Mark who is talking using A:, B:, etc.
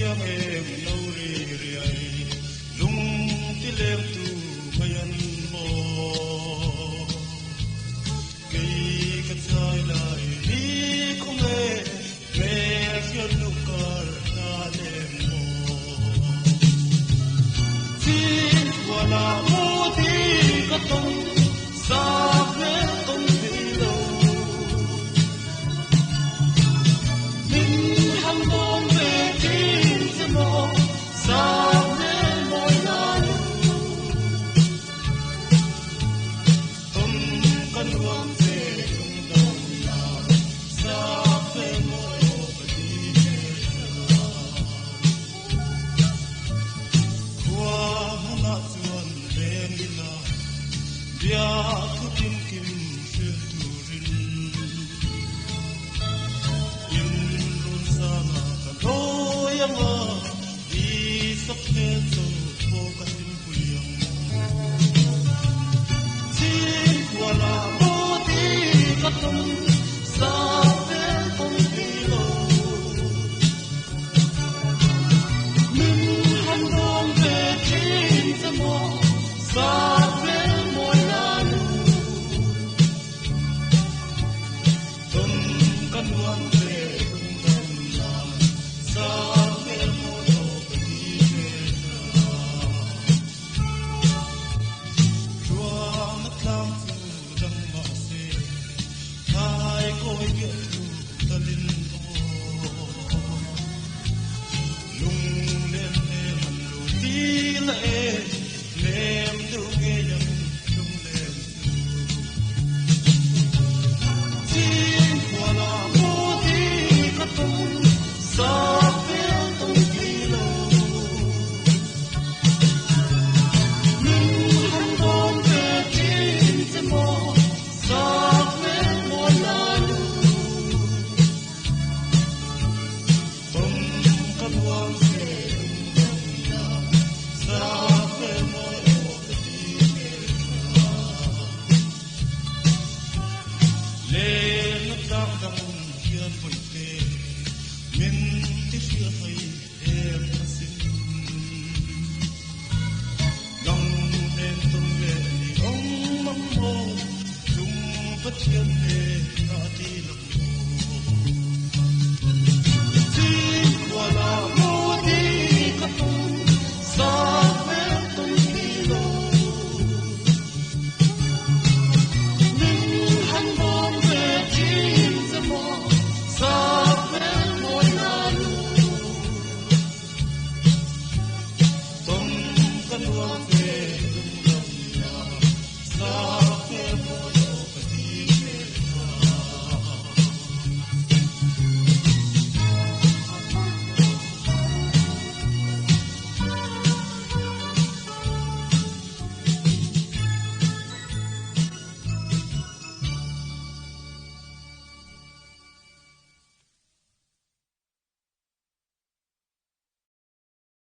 A: chiang em nâu ri ri ai lung ti lem tu mayan mo cây cắt trái lại đi không nghe mẹ khiêu nụ cờ na lem mo tin qua là mô thi cắt tông sa về tông phi lâu mình hằng bom về tin sẽ mò sa về môi nan tâm căn hoang về không đông nào sa về môi đi qua na chuan về na bia thu kim kim phiêu turin in lun sana kan toyanga di sakhe so po katin puyang tin wala mo di katum sa ve tong pilo min han dong ve tin sa mo sa ve mo nan tum kan wan ve tum nam sa ve mo do di ve chua mat lam tu dang ma se hai koi ge tu talin o lung lem ne man lu ti la e lem du ge yang lung lem tin qua la mo di ka tum sa ve tong pi lo min han dong ve tin se mo sa ve mo la lu bom kan wang